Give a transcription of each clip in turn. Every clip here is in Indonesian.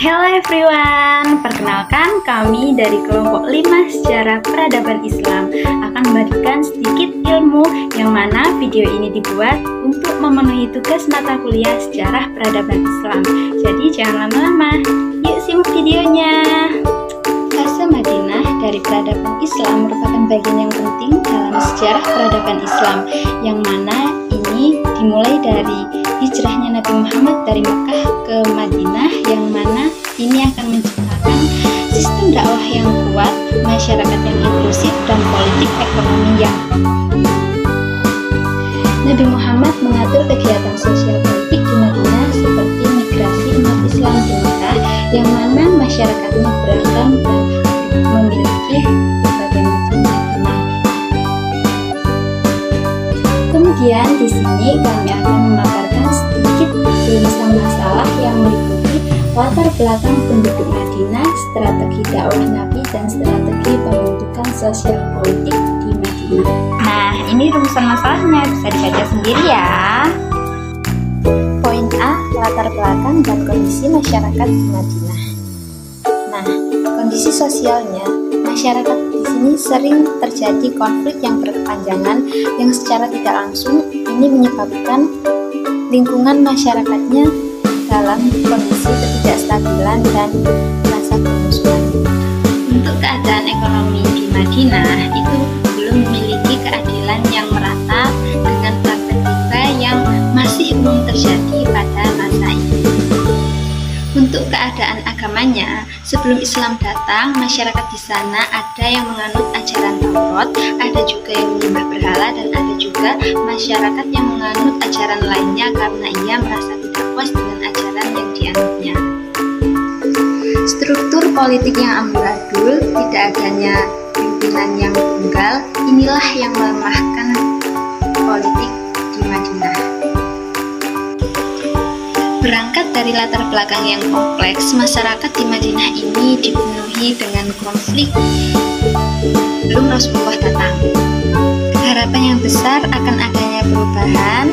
Hello everyone, perkenalkan kami dari kelompok 5 Sejarah Peradaban Islam akan memberikan sedikit ilmu yang mana video ini dibuat untuk memenuhi tugas mata kuliah Sejarah Peradaban Islam. Jadi jangan lama-lama, yuk simak videonya. Fase Madinah dari peradaban Islam merupakan bagian yang penting dalam sejarah peradaban Islam, yang mana ini dimulai dari hijrahnya Nabi Muhammad dari Mekah ke Madinah, yang mana ini akan menciptakan sistem dakwah yang kuat, masyarakat yang inklusif, dan politik ekonomi yang Nabi Muhammad mengatur kegiatan sosial politik di Madinah seperti migrasi umat Islam di Mekah, yang mana masyarakatnya beragam dan memiliki berbagai macam agama. Kemudian di sini kami akan memaparkan sedikit rumusan masalah yang meliputi latar belakang penduduk Madinah, strategi dakwah Nabi, dan strategi pembentukan sosial politik di Madinah. Nah, ini rumusan masalahnya, bisa dibaca sendiri ya. Poin A, latar belakang dan kondisi masyarakat di Madinah. Nah, kondisi sosialnya, masyarakat di sini sering terjadi konflik yang berkepanjangan yang secara tidak langsung ini menyebabkan lingkungan masyarakatnya dalam kondisi ketidakstabilan dan rasa permusuhan. Untuk keadaan ekonomi di Madinah itu belum memiliki keadilan yang merata dengan praktek riba yang masih umum terjadi pada masa itu. Untuk keadaan agamanya, sebelum Islam datang, masyarakat di sana ada yang menganut ajaran Taurat, ada juga yang menyembah berhala, dan ada juga masyarakat yang menganut ajaran lainnya karena ia merasa tidak puas dengan ajaran yang dianutnya. Struktur politik yang amburadul, tidak adanya pimpinan yang tunggal, inilah yang melemahkan politik di Madinah. Berangkat dari latar belakang yang kompleks, masyarakat di Madinah ini dipenuhi dengan konflik belum Rasulullah datang. Harapan yang besar akan adanya perubahan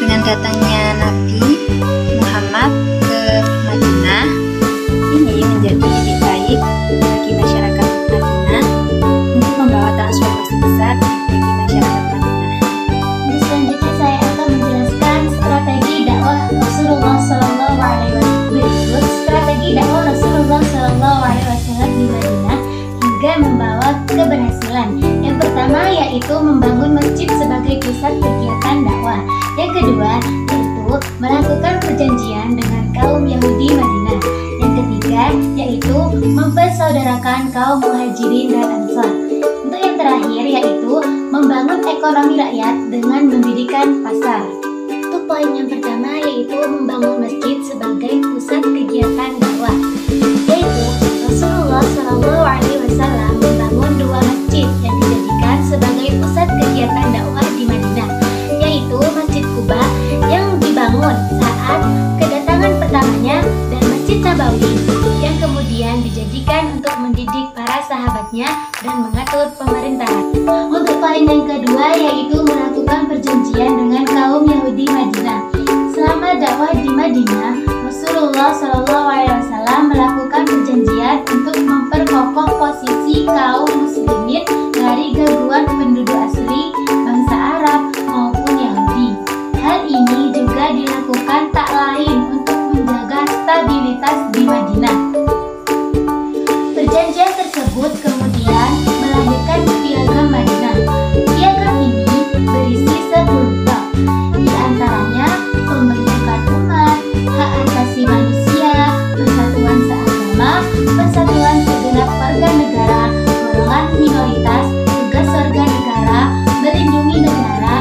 dengan datangnya Nabi Muhammad ke Madinah. Ini menjadi lebih baik bagi masyarakat Madinah untuk membawa transformasi besar bagi masyarakat Madinah. Selanjutnya saya akan menjelaskan strategi dakwah Rasulullah SAW. Berikut strategi dakwah Rasulullah SAW di Madinah hingga membawa keberhasilan. Yang pertama yaitu membangun masjid sebagai pusat kegiatan dakwah. Yang kedua yaitu melakukan perjanjian dengan kaum Yahudi Madinah. Yang ketiga yaitu mempersaudarakan kaum Muhajirin dan Ansor. Untuk yang terakhir yaitu membangun ekonomi rakyat dengan mendirikan pasar. Untuk poin yang pertama yaitu membangun masjid sebagai pusat kegiatan dakwah, yaitu Rasulullah SAW membangun 2 masjid yang dijadikan sebagai pusat kegiatan dakwah di Madinah, yaitu Masjid Quba yang dibangun saat kedatangan pertamanya dan Masjid Nabawi yang kemudian dijadikan untuk mendidik para sahabatnya dan mengatur pemerintahan. Untuk poin yang kedua yaitu melakukan perjanjian dengan kaum Yahudi Madinah. Selama dakwah di Madinah, Rasulullah SAW melakukan perjanjian untuk memperkokoh posisi kaum muslimin dari gangguan penduduk asli bangsa Arab maupun Yahudi. Hal ini juga dilakukan tak lain untuk menjaga stabilitas di Madinah. Perjanjian tersebut kemudian melahirkan Piagam Madinah. Piagam ini berisi 10 bab, di antaranya pembentukan umat, hak asasi manusia, persatuan seagama, persatuan segenap warga negara, golongan minoritas, tugas warga negara, melindungi negara,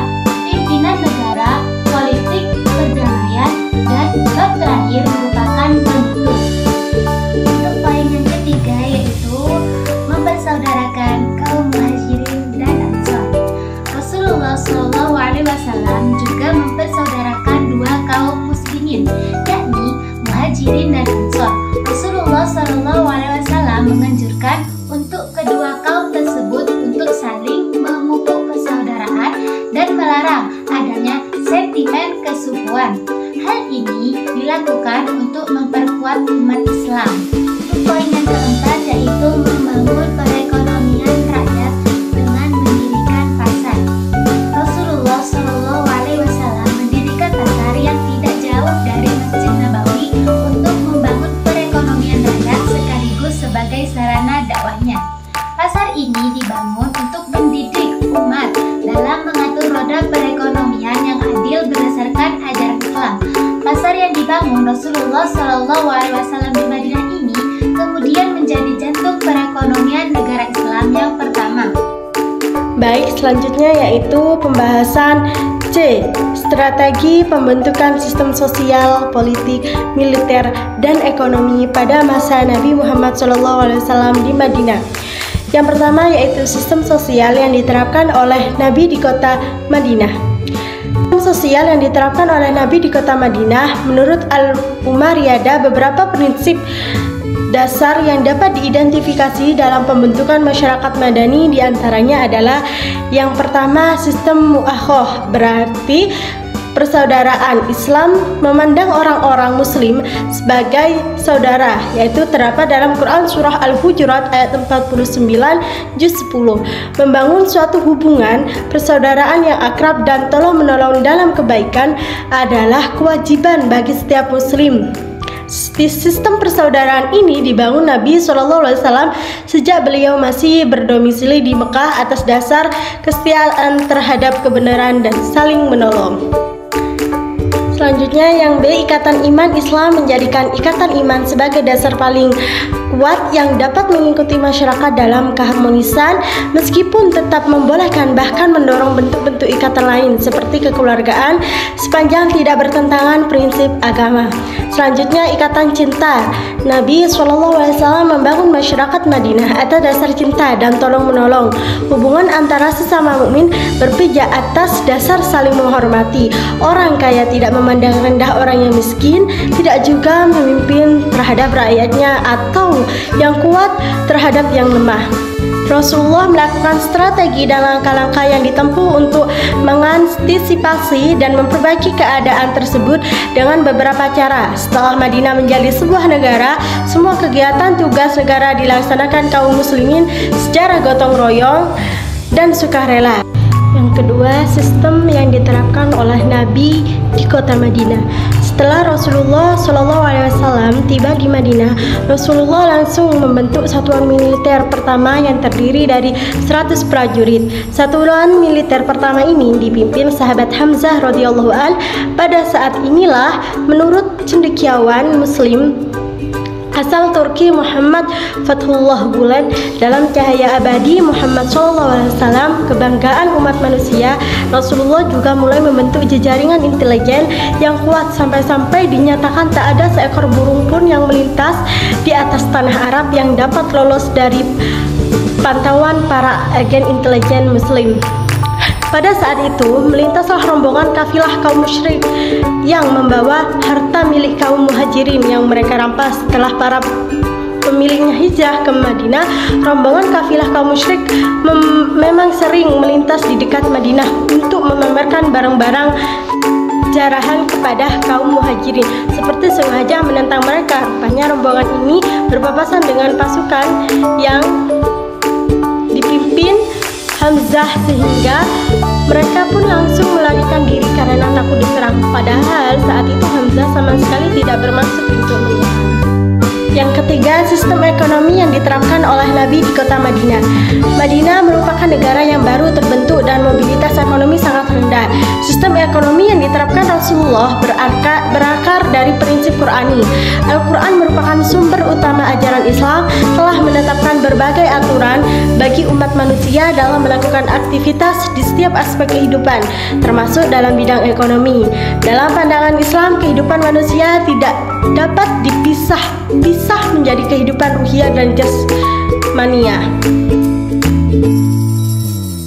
pimpinan negara, politik perdamaian, dan bab terakhir merupakan penutup. Untuk poin yang ketiga yaitu mempersaudarakan kaum Muhajirin dan Ansor. Rasulullah SAW juga mempersaudarakan 2 kaum muslimin, yakni Muhajirin dan Ansor. Rasulullah SAW menganjurkan untuk kedua kaum tersebut untuk saling memupuk persaudaraan dan melarang adanya sentimen kesukuan. Hal ini dilakukan untuk memperkuat umat Islam. Poin yang keempat yaitu membangun perekonomian rakyat dengan mendirikan pasar. Rasulullah Shallallahu Alaihi Wasallam mendirikan pasar yang tidak jauh dari Masjid Nabawi untuk membangun perekonomian rakyat sekaligus sebagai sarana dakwahnya. Pasar ini dibangun untuk mendidik umat dalam mengatur roda perekonomian yang adil berdasarkan ajaran Islam. Pasar yang dibangun Rasulullah Shallallahu Alaihi Wasallam di Madinah ini kemudian menjadi jantung perekonomian negara Islam yang pertama. Baik, selanjutnya yaitu pembahasan C. Strategi pembentukan sistem sosial, politik, militer, dan ekonomi pada masa Nabi Muhammad SAW di Madinah. Yang pertama yaitu sistem sosial yang diterapkan oleh Nabi di kota Madinah. Sistem sosial yang diterapkan oleh Nabi di kota Madinah menurut Al-Umayyah ada beberapa prinsip dasar yang dapat diidentifikasi dalam pembentukan masyarakat Madani. Diantaranya adalah yang pertama sistem mu'akhoh, berarti persaudaraan. Islam memandang orang-orang muslim sebagai saudara, yaitu terdapat dalam Quran surah Al-Hujurat ayat 49 juz 10. Membangun suatu hubungan persaudaraan yang akrab dan tolong-menolong dalam kebaikan adalah kewajiban bagi setiap muslim. Sistem persaudaraan ini dibangun Nabi SAW sejak beliau masih berdomisili di Mekah atas dasar kesetiaan terhadap kebenaran dan saling menolong. Selanjutnya yang B, ikatan iman. Islam menjadikan ikatan iman sebagai dasar paling kuat yang dapat mengikuti masyarakat dalam keharmonisan, meskipun tetap membolehkan bahkan mendorong bentuk-bentuk ikatan lain seperti kekeluargaan sepanjang tidak bertentangan prinsip agama. Selanjutnya ikatan cinta. Nabi SAW membangun masyarakat Madinah atas dasar cinta dan tolong menolong. Hubungan antara sesama mukmin berpijak atas dasar saling menghormati. Orang kaya tidak memandang rendah orang yang miskin, tidak juga memimpin terhadap rakyatnya atau yang kuat terhadap yang lemah. Rasulullah melakukan strategi dan langkah-langkah yang ditempuh untuk mengantisipasi dan memperbaiki keadaan tersebut dengan beberapa cara. Setelah Madinah menjadi sebuah negara, semua kegiatan tugas negara dilaksanakan kaum muslimin secara gotong royong dan sukarela. Yang kedua, sistem yang diterapkan oleh Nabi di kota Madinah. Setelah Rasulullah SAW tiba di Madinah, Rasulullah langsung membentuk satuan militer pertama yang terdiri dari 100 prajurit. Satuan militer pertama ini dipimpin sahabat Hamzah radhiyallahu an. Pada saat inilah, menurut cendekiawan Muslim asal Turki Muhammad Fathullah Gulen, dalam cahaya abadi Muhammad SAW, kebanggaan umat manusia, Rasulullah juga mulai membentuk jejaringan intelijen yang kuat sampai-sampai dinyatakan tak ada seekor burung pun yang melintas di atas tanah Arab yang dapat lolos dari pantauan para agen intelijen muslim. Pada saat itu, melintaslah rombongan kafilah kaum musyrik yang membawa harta milik kaum muhajirin yang mereka rampas. Setelah para pemiliknya hijrah ke Madinah, rombongan kafilah kaum musyrik memang sering melintas di dekat Madinah untuk memamerkan barang-barang jarahan kepada kaum muhajirin, seperti sengaja menentang mereka. Rupanya rombongan ini berpapasan dengan pasukan yang dipimpin Hamzah, sehingga mereka pun langsung melarikan diri karena takut diserang. Padahal saat itu Hamzah sama sekali tidak bermaksud untuk menyerang. Yang ketiga, sistem ekonomi yang diterapkan oleh Nabi di kota Madinah. Madinah merupakan negara yang baru terbentuk dan mobilitas ekonomi sangat rendah. Sistem ekonomi yang diterapkan Rasulullah berakar dari prinsip Qur'ani. Al-Quran merupakan sumber utama ajaran Islam, telah menetapkan berbagai aturan bagi umat manusia dalam melakukan aktivitas di setiap aspek kehidupan, termasuk dalam bidang ekonomi. Dalam pandangan Islam, kehidupan manusia tidak dapat dipisah menjadi kehidupan ruhiyah dan jasmania.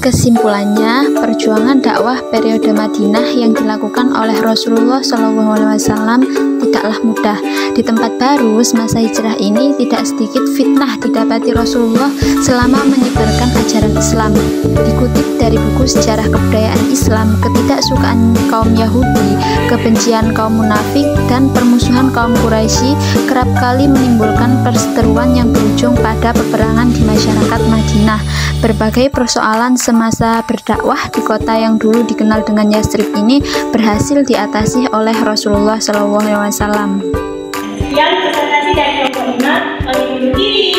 Kesimpulannya, perjuangan dakwah periode Madinah yang dilakukan oleh Rasulullah SAW tidaklah mudah, Di tempat baru semasa hijrah ini tidak sedikit fitnah didapati Rasulullah selama menyebarkan ajaran Islam. Dikutip dari buku Sejarah Kebudayaan Islam, ketidaksukaan kaum Yahudi, kebencian kaum munafik, dan permusuhan kaum Quraisy kerap kali menimbulkan perseteruan yang berujung pada peperangan di masyarakat Madinah. Berbagai persoalan semasa berdakwah di kota yang dulu dikenal dengan Yatsrib ini berhasil diatasi oleh Rasulullah SAW. Sekian presentasi dari kelompok 6. Kami undur diri.